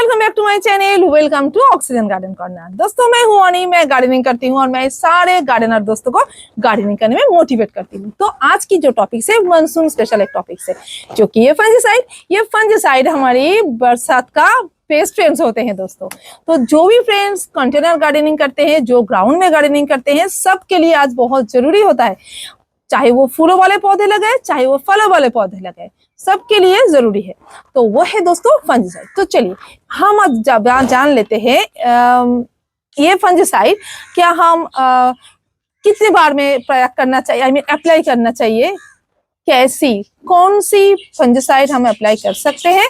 Welcome back to my channel, welcome to Oxygen Garden Corner. दोस्तों मैं हूं अनी, मैं गार्डनिंग करती हूं और मैं सारे गार्डनर दोस्तों को गार्डनिंग करने में मोटिवेट करती हूं। तो आज की जो टॉपिक है मानसून स्पेशल एक टॉपिक है, जो कि ये फंजीसाइड हमारी बरसात का बेस्ट फ्रेंड्स होते हैं दोस्तों। तो जो भी फ्रेंड्स कंटेनर गार्डनिंग करते हैं, जो ग्राउंड में गार्डनिंग करते हैं, सबके लिए आज बहुत जरूरी होता है। चाहे वो फूलों वाले पौधे लगाए, चाहे वो फलों वाले पौधे लगाए, सबके लिए जरूरी है। तो वो है दोस्तों फंजीसाइड। तो चलिए हम आज जान लेते हैं ये फंजीसाइड क्या हम कितनी बार में प्रयोग करना चाहिए, आई मीन अप्लाई करना चाहिए, कैसी कौन सी फंजीसाइड हम अप्लाई कर सकते हैं।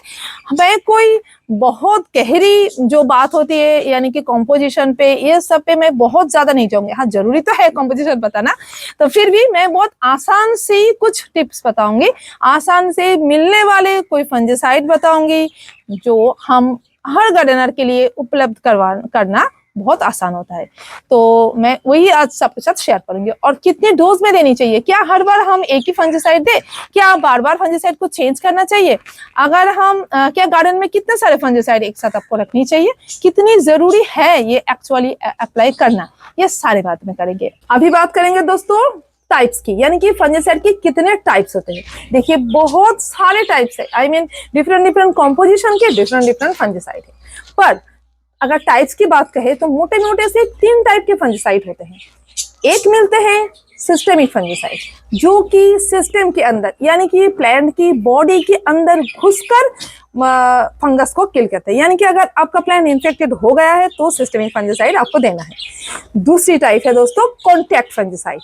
हमें कोई बहुत गहरी जो बात होती है यानी कि कॉम्पोजिशन पे, ये सब पे मैं बहुत ज्यादा नहीं जाऊंगी। हाँ, जरूरी तो है कॉम्पोजिशन बताना, तो फिर भी मैं बहुत आसान सी कुछ टिप्स बताऊंगी, आसान से मिलने वाले कोई फंजीसाइड बताऊंगी जो हम हर गार्डनर के लिए उपलब्ध करना बहुत आसान होता है। तो मैं वही आज सबके साथ शेयर करूंगी। और कितनी डोज में देनी चाहिए, क्या हर बार हम एक ही फंजीसाइड दे, क्या बार बार फंजीसाइड को चेंज करना चाहिए, अगर हम क्या गार्डन में कितने सारे फंजीसाइड एक साथ आपको रखनी चाहिए, कितनी जरूरी है ये एक्चुअली अप्लाई करना, ये सारे बात में करेंगे। अभी बात करेंगे दोस्तों टाइप्स की, यानी कि फंजीसाइड के कितने टाइप्स होते हैं। देखिए बहुत सारे टाइप्स है, आई मीन डिफरेंट कॉम्पोजिशन के डिफरेंट फंजीसाइड है। पर अगर टाइप्स की बात कहें तो मोटे मोटे से 3 टाइप के फंजीसाइड होते हैं। एक मिलते हैं सिस्टेमिक फंजीसाइड, जो कि सिस्टम के अंदर यानी कि प्लांट की बॉडी के अंदर घुसकर फंगस को किल करते हैं। यानी कि अगर आपका प्लांट इन्फेक्टेड हो गया है तो सिस्टेमिक फंजीसाइड आपको देना है। दूसरी टाइप है दोस्तों कॉन्टैक्ट फंजीसाइड,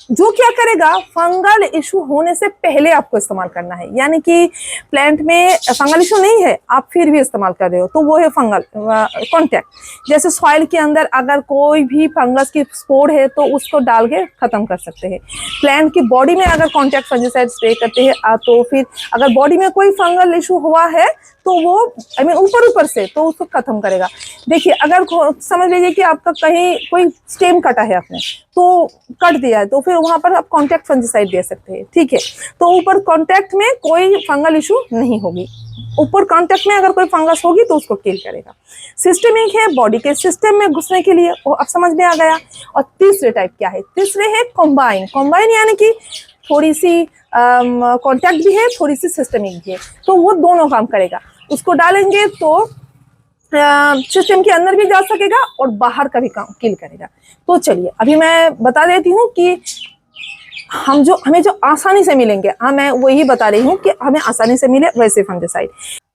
जो क्या करेगा, फंगल इशू होने से पहले आपको इस्तेमाल करना है। यानी कि प्लांट में फंगल इशू नहीं है, आप फिर भी इस्तेमाल कर रहे हो, तो वो है फंगल कॉन्टैक्ट। जैसे सॉइल के अंदर अगर कोई भी फंगस की स्पोर है तो उसको डाल के खत्म कर सकते हैं। प्लांट की बॉडी में अगर कॉन्टैक्ट फंजीसाइड स्प्रे करते हैं तो फिर अगर बॉडी में कोई फंगल इशू हुआ है तो वो आई मीन ऊपर से तो उसको खत्म करेगा। देखिए अगर समझ लीजिए कि आपका कहीं कोई स्टेम कटा है, आपने तो कट दिया है, तो फिर वहां पर आप कॉन्टैक्ट फंजीसाइड दे सकते हैं, ठीक है। तो ऊपर कॉन्टैक्ट में कोई फंगल इशू नहीं होगी, ऊपर कॉन्टैक्ट में अगर कोई फंगस होगी तो उसको किल करेगा। सिस्टमिक है बॉडी के सिस्टम में घुसने के लिए, वो अब समझ में आ गया। और तीसरे टाइप क्या है, तीसरे है कॉम्बाइन यानी कि थोड़ी सी कॉन्टैक्ट भी है, थोड़ी सी सिस्टमिक भी है, तो वो दोनों काम करेगा। उसको डालेंगे तो सिस्टम के अंदर भी जा सकेगा और बाहर का भी काम किल करेगा। तो चलिए अभी मैं बता देती हूँ कि हमें जो आसानी से मिलेंगे, हाँ मैं वही बता रही हूँ कि हमें आसानी से मिले वैसे फंजीसाइड।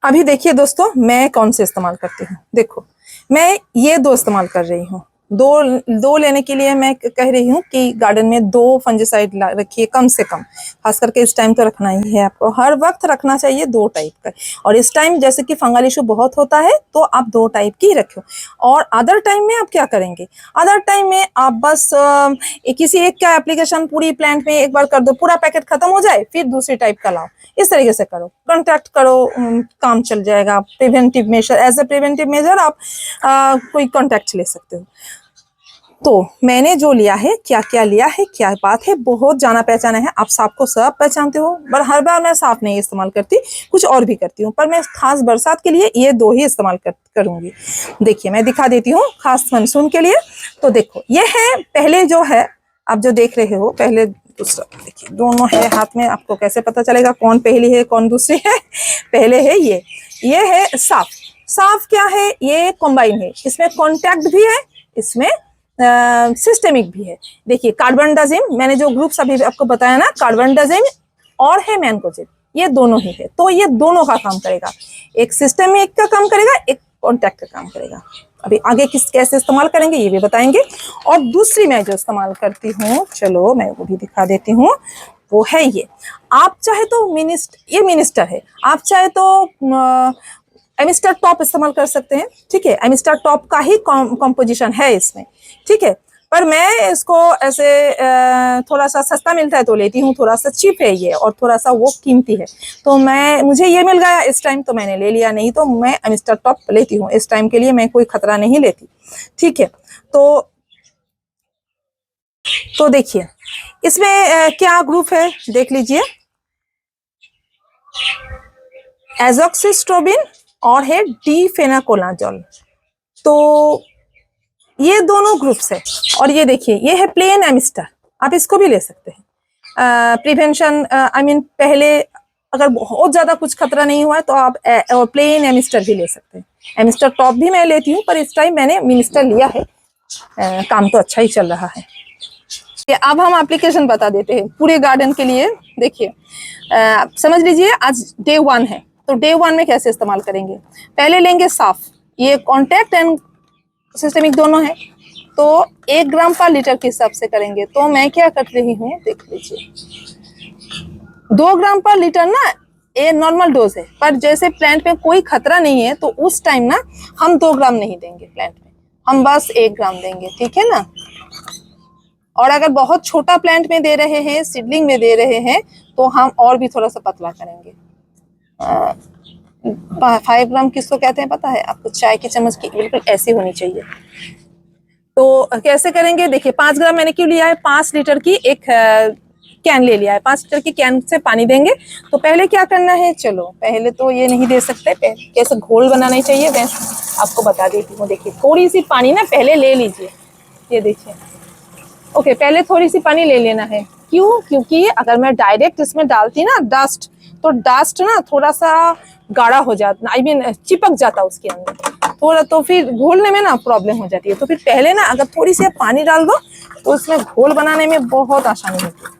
अभी देखिए दोस्तों मैं कौन से इस्तेमाल करती हूँ। देखो मैं ये 2 इस्तेमाल कर रही हूँ। दो लेने के लिए मैं कह रही हूँ कि गार्डन में 2 फंजीसाइड रखिए कम से कम। खास करके इस टाइम तो रखना ही है, आपको हर वक्त रखना चाहिए 2 टाइप का। और इस टाइम जैसे कि फंगल इशू बहुत होता है तो आप 2 टाइप की रखो। और अदर टाइम में आप क्या करेंगे, अदर टाइम में आप बस किसी एक का एप्लीकेशन पूरी प्लांट में एक बार कर दो, पूरा पैकेट खत्म हो जाए, फिर दूसरी टाइप का लाओ। इस तरीके से करो, कॉन्टैक्ट करो, काम चल जाएगा। Preventive measure, as a preventive measure आप कोई कॉन्टैक्ट ले सकते हो। तो मैंने जो लिया है, क्या क्या लिया है, क्या बात है, बहुत जाना पहचाना है, आप सांप को सब पहचानते हो। पर हर बार मैं सांप नहीं इस्तेमाल करती, कुछ और भी करती हूँ, पर मैं खास बरसात के लिए ये 2 ही इस्तेमाल करूंगी। देखिए मैं दिखा देती हूँ खास मानसून के लिए। तो देखो ये है पहले जो है, आप जो देख रहे हो, पहले दूसरा देखिए, दोनों है हाथ में, आपको कैसे पता चलेगा कौन पहली है कौन दूसरी है। पहले है ये है साफ क्या है, ये कॉम्बाइन है, इसमें कॉन्टैक्ट भी है, इसमें सिस्टेमिक भी है। देखिए कार्बेंडाजिम, मैंने जो ग्रुप्स अभी आपको बताया ना, कार्बेंडाजिम और है मैनकोजेब, ये दोनों ही है। तो ये दोनों का काम करेगा, एक सिस्टेमिक का काम करेगा, एक कॉन्टैक्ट का काम करेगा। अभी आगे कैसे इस्तेमाल करेंगे ये भी बताएंगे। और दूसरी मैं जो इस्तेमाल करती हूँ, चलो मैं वो भी दिखा देती हूँ, वो है ये। आप चाहे तो ये मिनिस्टर है, आप चाहे तो एमिस्टर टॉप इस्तेमाल कर सकते हैं, ठीक है। एमिस्टर टॉप का ही कॉम्पोजिशन है इसमें, ठीक है। पर मैं इसको ऐसे थोड़ा सा सस्ता मिलता है तो लेती हूँ, थोड़ा सा चीप है ये और थोड़ा सा वो कीमती है, तो मुझे ये मिल गया इस टाइम तो मैंने ले लिया, नहीं तो मैं एमिस्टर टॉप लेती हूँ। इस टाइम के लिए मैं कोई खतरा नहीं लेती, ठीक है। तो देखिए इसमें क्या ग्रुप है देख लीजिए, एजॉक्सिस्ट्रोबिन और है डीफेनाकोनाजोल। तो ये दोनों ग्रुप्स है। और ये देखिए, ये है प्लेन एमिस्टर, आप इसको भी ले सकते हैं। प्रिवेंशन आई मीन पहले अगर बहुत ज्यादा कुछ खतरा नहीं हुआ है तो आप प्लेन एमिस्टर भी ले सकते हैं। एमिस्टर टॉप भी मैं लेती हूँ, पर इस टाइम मैंने मिनिस्टर लिया है। काम तो अच्छा ही चल रहा है। अब हम एप्लीकेशन बता देते हैं पूरे गार्डन के लिए। देखिए, समझ लीजिए आज डे 1 है, तो डे 1 में कैसे इस्तेमाल करेंगे। पहले लेंगे साफ, ये कॉन्टैक्ट एंड सिस्टेमिक दोनों है, तो 1 ग्राम पर लीटर के हिसाब से करेंगे। तो मैं क्या कर रही हूँ, देख लीजिए, 2 ग्राम पर लीटर ना ये नॉर्मल डोज है, पर जैसे प्लांट में कोई खतरा नहीं है तो उस टाइम ना हम 2 ग्राम नहीं देंगे प्लांट में, हम बस 1 ग्राम देंगे, ठीक है ना। और अगर बहुत छोटा प्लांट में दे रहे हैं, सीडलिंग में दे रहे हैं, तो हम और भी थोड़ा सा पतला करेंगे। 5 ग्राम किसको कहते हैं पता है आपको, चाय की चम्मच की बिल्कुल ऐसी होनी चाहिए। तो कैसे करेंगे, देखिए 5 ग्राम मैंने क्यों लिया है, 5 लीटर की एक कैन ले लिया है, 5 लीटर की कैन से पानी देंगे। तो पहले क्या करना है, चलो पहले तो ये नहीं दे सकते, कैसे घोल बनाना चाहिए मैं आपको बता देती हूँ। देखिए थोड़ी सी पानी ना पहले ले लीजिए, ये देखिए, ओके पहले थोड़ी सी पानी ले लेना है। क्यों, क्योंकि अगर मैं डायरेक्ट इसमें डालती ना डस्ट, तो डस्ट ना थोड़ा सा गाढ़ा हो जाता, आई मीन चिपक जाता उसके अंदर थोड़ा, तो फिर घोलने में ना प्रॉब्लम हो जाती है। तो फिर पहले ना अगर थोड़ी सी पानी डाल दो तो उसमें घोल बनाने में बहुत आसानी होती है।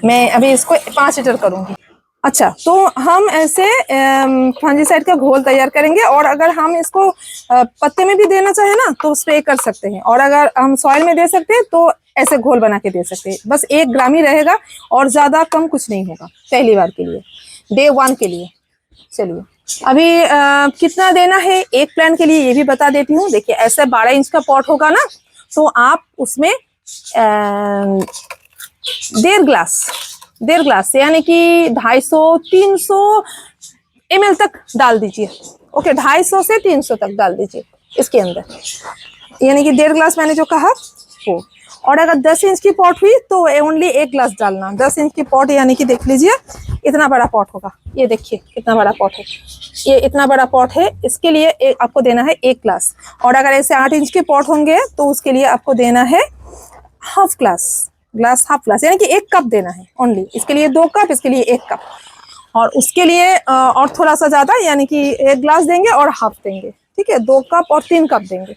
मैं अभी इसको 5 लीटर करूंगी। अच्छा, तो हम ऐसे फंजीसाइड का घोल तैयार करेंगे, और अगर हम इसको पत्ते में भी देना चाहे ना तो स्प्रे कर सकते हैं, और अगर हम सॉइल में दे सकते हैं तो ऐसे घोल बना के दे सकते हैं। बस 1 ग्राम ही रहेगा और ज्यादा कम कुछ नहीं होगा पहली बार के लिए, डे 1 के लिए। चलिए अभी कितना देना है एक प्लांट के लिए ये भी बता देती हूँ। देखिए ऐसे 12 इंच का पॉट होगा ना, तो आप उसमें 1.5 ग्लास यानी कि 250-300 ml तक डाल दीजिए। ओके, 250 से 300 तक डाल दीजिए इसके अंदर, यानी कि 1.5 ग्लास मैंने जो कहा वो। और अगर 10 इंच की पॉट हुई तो ओनली 1 ग्लास डालना। 10 इंच की पॉट यानी कि देख लीजिए इतना बड़ा पॉट होगा, ये देखिए कितना बड़ा पॉट है, ये इतना बड़ा पॉट है, इसके लिए आपको देना है 1 ग्लास। और अगर ऐसे 8 इंच के पॉट होंगे तो उसके लिए आपको देना है हाफ ग्लास यानी कि 1 कप देना है ओनली। इसके लिए 2 कप, इसके लिए 1 कप, और उसके लिए और थोड़ा सा ज्यादा यानी कि 1 ग्लास देंगे और हाफ देंगे, ठीक है। 2 कप और 3 कप देंगे।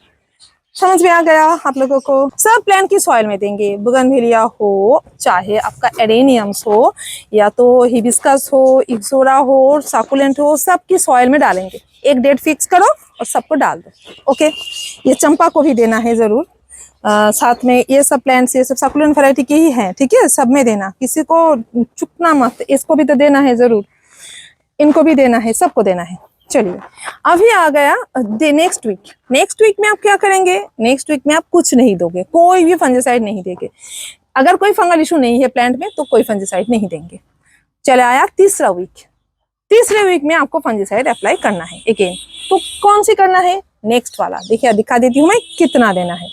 समझ में आ गया आप लोगों को। सब प्लांट की सॉइल में देंगे, बुगनविलिया हो, चाहे आपका एडेनियम्स हो, या तो हिबिस्कस हो, इक्सोरा हो, साकुलेंट हो, सबकी सॉइल में डालेंगे। एक डेट फिक्स करो और सबको डाल दो। ओके, ये चंपा को भी देना है जरूर। साथ में ये सब प्लांट्स, ये सब सकुलेंट वैरायटी के ही हैं, ठीक है। सब में देना, किसी को चुकना मत, इसको भी तो देना है जरूर, इनको भी देना है, सबको देना है। चलिए अभी आ गया नेक्स्ट वीक में आप क्या करेंगे। नेक्स्ट वीक में आप कुछ नहीं दोगे, कोई भी फंजीसाइड नहीं देंगे। अगर कोई फंगल इशू नहीं है प्लांट में तो कोई फंजीसाइड नहीं देंगे। चले आया तीसरे वीक में आपको फंजीसाइड अप्लाई करना है अगेन। तो कौन सी करना है, नेक्स्ट वाला। देखिए दिखा देती हूँ मैं कितना देना है।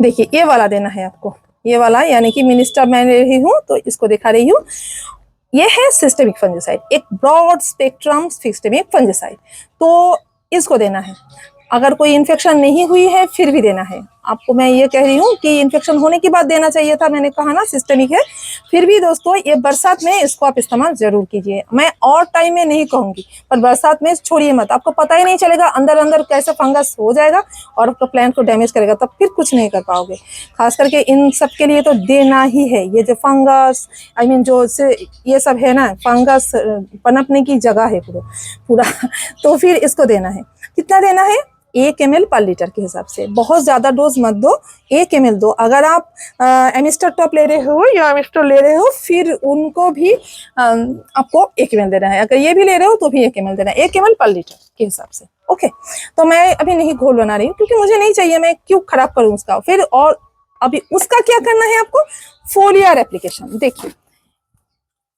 देखिए ये वाला देना है आपको, ये वाला यानी कि मिनिस्टर मैं ले रही हूँ तो इसको दिखा रही हूँ। ये है सिस्टेमिक फंजीसाइड, एक ब्रॉड स्पेक्ट्रम सिस्टेमिक फंजीसाइड, तो इसको देना है। अगर कोई इन्फेक्शन नहीं हुई है फिर भी देना है आपको। मैं ये कह रही हूँ कि इन्फेक्शन होने के बाद देना चाहिए था, मैंने कहा ना सिस्टेमिक है। फिर भी दोस्तों ये बरसात में इसको आप इस्तेमाल जरूर कीजिए। मैं और टाइम में नहीं कहूंगी, पर बरसात में छोड़िए मत, आपको पता ही नहीं चलेगा अंदर अंदर कैसे फंगस हो जाएगा और आपका प्लांट को डैमेज करेगा, तब फिर कुछ नहीं कर पाओगे। खास करके इन सब के लिए तो देना ही है। ये जो फंगस आई मीन जो ये सब है ना, फंगस पनपने की जगह है पूरा तो फिर इसको देना है। कितना देना है, 1 ml पर लीटर के हिसाब से। बहुत ज्यादा डोज मत दो, 1 ml दो। अगर आप एमिस्टर टॉप ले रहे हो या एमिस्टर ले रहे हो फिर उनको भी आपको 1 ml देना है। अगर ये भी ले रहे हो तो भी 1 ml देना है, 1 ml पर लीटर के हिसाब से। ओके, तो मैं अभी नहीं घोल बना रही हूँ क्योंकि मुझे नहीं चाहिए, मैं क्यों खराब करूँ उसका फिर। और अभी उसका क्या करना है आपको, फोलियर एप्लीकेशन। देखिए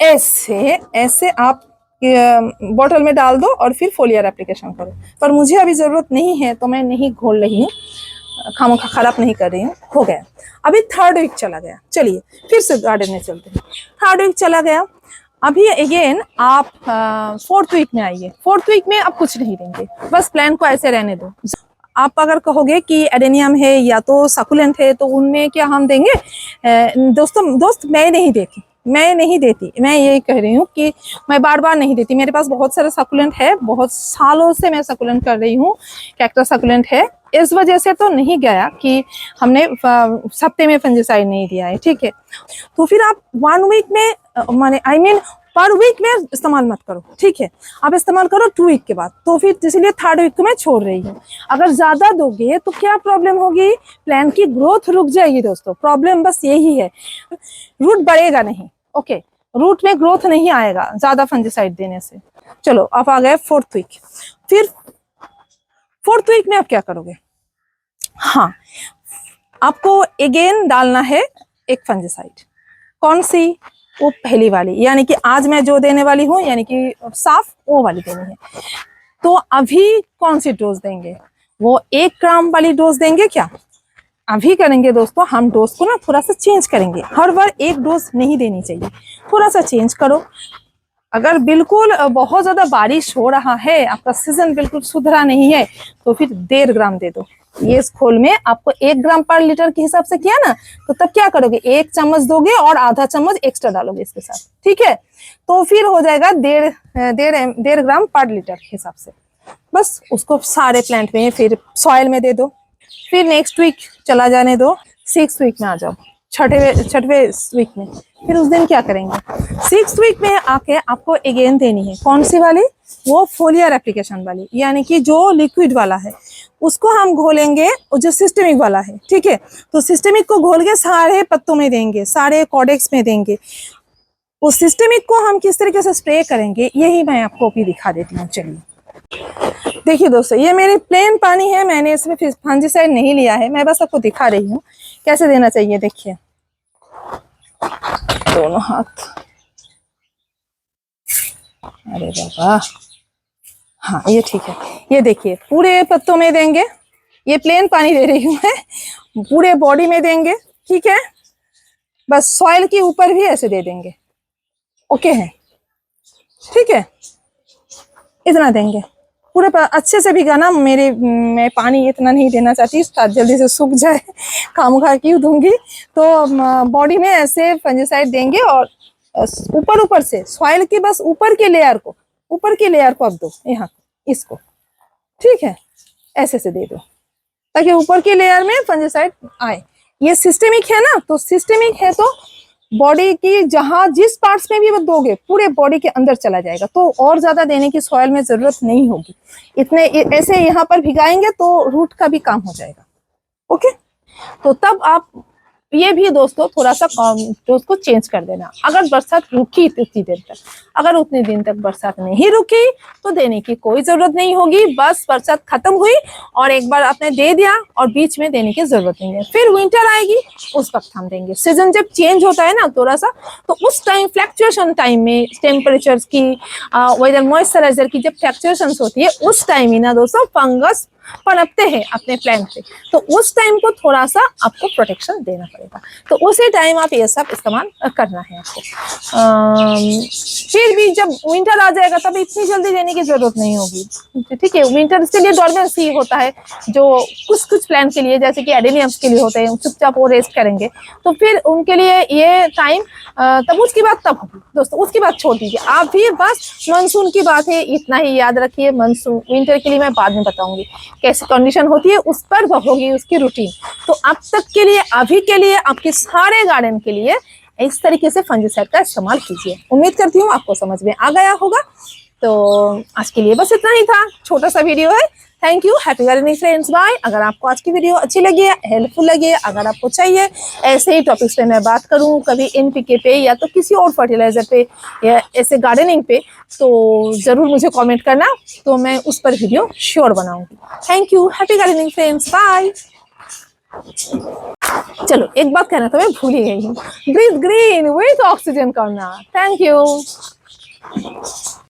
ऐसे आप बॉटल में डाल दो और फिर फोलियर एप्लीकेशन करो। पर मुझे अभी जरूरत नहीं है तो मैं नहीं घोल रही हूँ, खामोखा खराब नहीं कर रही हूँ। हो गया, अभी 3rd वीक चला गया। चलिए फिर से गार्डन में चलते हैं। 3rd वीक चला गया, अभी अगेन आप 4th वीक में आइए। 4th वीक में आप कुछ नहीं देंगे, बस प्लांट को ऐसे रहने दो। आप अगर कहोगे कि एडेनियम है या तो सकुलेंट है तो उनमें क्या हम देंगे, दोस्त मैं नहीं देती, मैं यही कह रही हूँ कि मैं बार बार नहीं देती। मेरे पास बहुत सारे सकुलेंट है, बहुत सालों से मैं सकुलेंट कर रही हूँ, कैक्टस सकुलेंट है। इस वजह से तो नहीं गया कि हमने हफ्ते में फंजीसाइड नहीं दिया है, ठीक है। तो फिर आप 1 वीक में माने पर वीक में इस्तेमाल मत करो, ठीक है। आप इस्तेमाल करो 2 वीक के बाद। तो फिर इसलिए 3rd वीक को मैं छोड़ रही हूँ। अगर ज्यादा दोगे तो क्या प्रॉब्लम होगी, प्लांट की ग्रोथ रुक जाएगी दोस्तों। प्रॉब्लम बस यही है, रूट बढ़ेगा नहीं, ओके, रूट में ग्रोथ नहीं आएगा ज्यादा फंजीसाइड देने से। चलो आप आ गए 4th वीक। फिर 4th वीक में आप क्या करोगे, हाँ, आपको अगेन डालना है एक फंजीसाइड। कौन सी, वो पहली वाली, यानी कि आज मैं जो देने वाली हूँ, यानी कि साफ वो वाली देनी है। तो अभी कौन सी डोज देंगे, वो 1 ग्राम वाली डोज देंगे क्या? अभी करेंगे दोस्तों, हम डोज को ना थोड़ा सा चेंज करेंगे। हर बार एक डोज नहीं देनी चाहिए, थोड़ा सा चेंज करो। अगर बिल्कुल बहुत ज्यादा बारिश हो रहा है, आपका सीजन बिल्कुल सुधरा नहीं है, तो फिर 1.5 ग्राम दे दो। ये इस खोल में आपको 1 ग्राम पर लीटर के हिसाब से किया ना, तो तब क्या करोगे, 1 चम्मच दोगे और आधा चम्मच एक्स्ट्रा डालोगे इसके साथ, ठीक है। तो फिर हो जाएगा 1.5 ग्राम पर लीटर के हिसाब से। बस उसको सारे प्लांट में फिर सॉइल में दे दो। फिर नेक्स्ट वीक चला जाने दो, 6th वीक में आ जाओ, छठवें वीक में। फिर उस दिन क्या करेंगे, 6th वीक में आके आपको अगेन देनी है। कौन सी वाली, वो फोलियर एप्लीकेशन वाली, यानी कि जो लिक्विड वाला है उसको हम घोलेंगे, और जो सिस्टेमिक वाला है, ठीक है। तो सिस्टेमिक को घोल के सारे पत्तों में देंगे, सारे कॉडेक्स में देंगे। उस सिस्टेमिक को हम किस तरीके से स्प्रे करेंगे, यही मैं आपको अभी दिखा देती हूँ। चलिए देखिए दोस्तों, ये मेरी प्लेन पानी है, मैंने इसमें फंजीसाइड नहीं लिया है, मैं बस आपको दिखा रही हूँ कैसे देना चाहिए। देखिए दोनों हाथ, अरे बाबा, हाँ ये ठीक है। ये देखिए पूरे पत्तों में देंगे, ये प्लेन पानी दे रही हूँ मैं, पूरे बॉडी में देंगे, ठीक है। बस सॉइल के ऊपर भी ऐसे दे देंगे, ओके है, ठीक है। इतना देंगे पूरे अच्छे से भिगाना। मैं पानी इतना नहीं देना चाहती, जल्दी से सूख जाए, खामखा क्यों दूंगी। तो बॉडी में ऐसे फंजीसाइड देंगे, और ऊपर से सॉइल के बस ऊपर के लेयर को अब दो, यहाँ इसको, ठीक है, ऐसे से दे दो ताकि ऊपर की लेयर में फंजीसाइड आए। ये सिस्टेमिक है ना, तो सिस्टेमिक है तो बॉडी की जहां जिस पार्ट्स में भी वो दोगे पूरे बॉडी के अंदर चला जाएगा, तो और ज्यादा देने की सॉइल में जरूरत नहीं होगी। इतने ऐसे यहाँ पर भिगाएंगे तो रूट का भी काम हो जाएगा, ओके। तो तब आप ये भी दोस्तों थोड़ा सा डोज को चेंज कर देना। अगर बरसात रुकी उतनी देर तक, अगर उतने दिन तक बरसात नहीं रुकी तो देने की कोई जरूरत नहीं होगी। बस बरसात खत्म हुई और एक बार आपने दे दिया और बीच में देने की जरूरत नहीं है। फिर विंटर आएगी, उस वक्त हम देंगे। सीजन जब चेंज होता है ना थोड़ा सा, तो उस टाइम फ्लक्चुएशन टाइम में टेम्परेचर की, वेदर मॉइस्चराइजर की जब फ्लक्चुएशन होती है, उस टाइम ही ना दोस्तों फंगस पनपते हैं अपने प्लांट पे, तो उस टाइम को थोड़ा सा आपको प्रोटेक्शन देना पड़ेगा। तो उसी टाइम आप ये सब इस्तेमाल करना है आपको। फिर भी जब विंटर आ जाएगा तब इतनी जल्दी देने की जरूरत नहीं होगी, ठीक है। विंटर इसके लिए डॉर्मेंसी होता है, जो कुछ प्लांट के लिए, जैसे कि एडेनियम्स के लिए होते हैं, चुपचाप वो रेस्ट करेंगे, तो फिर उनके लिए ये टाइम तब उसकी बात तब होगी दोस्तों, उसकी बात छोड़ दीजिए। आप भी बस मानसून की बात है, इतना ही याद रखिए। मानसून विंटर के लिए मैं बाद में बताऊंगी कैसी कंडीशन होती है, उस पर होगी उसकी रूटीन। तो अब तक के लिए, अभी के लिए, आपके सारे गार्डन के लिए इस तरीके से फंजीसाइड का इस्तेमाल कीजिए। उम्मीद करती हूँ आपको समझ में आ गया होगा। तो आज के लिए बस इतना ही था, छोटा सा वीडियो है। Thank you, happy gardening friends, bye. अगर आपको आज की वीडियो अच्छी लगी है, हेल्पफुल लगी है, अगर आपको चाहिए ऐसे ही टॉपिक्स पे मैं बात करूं, कभी एनपीके पे या तो किसी और फर्टिलाइजर पे या ऐसे गार्डनिंग पे, तो जरूर मुझे कमेंट करना, तो मैं उस पर वीडियो श्योर बनाऊंगी। Thank you, happy gardening friends, bye. चलो एक बात कहना तो मैं भूल ही गई हूँ, ब्रीथ ग्रीन विथ ऑक्सीजन करना। Thank you.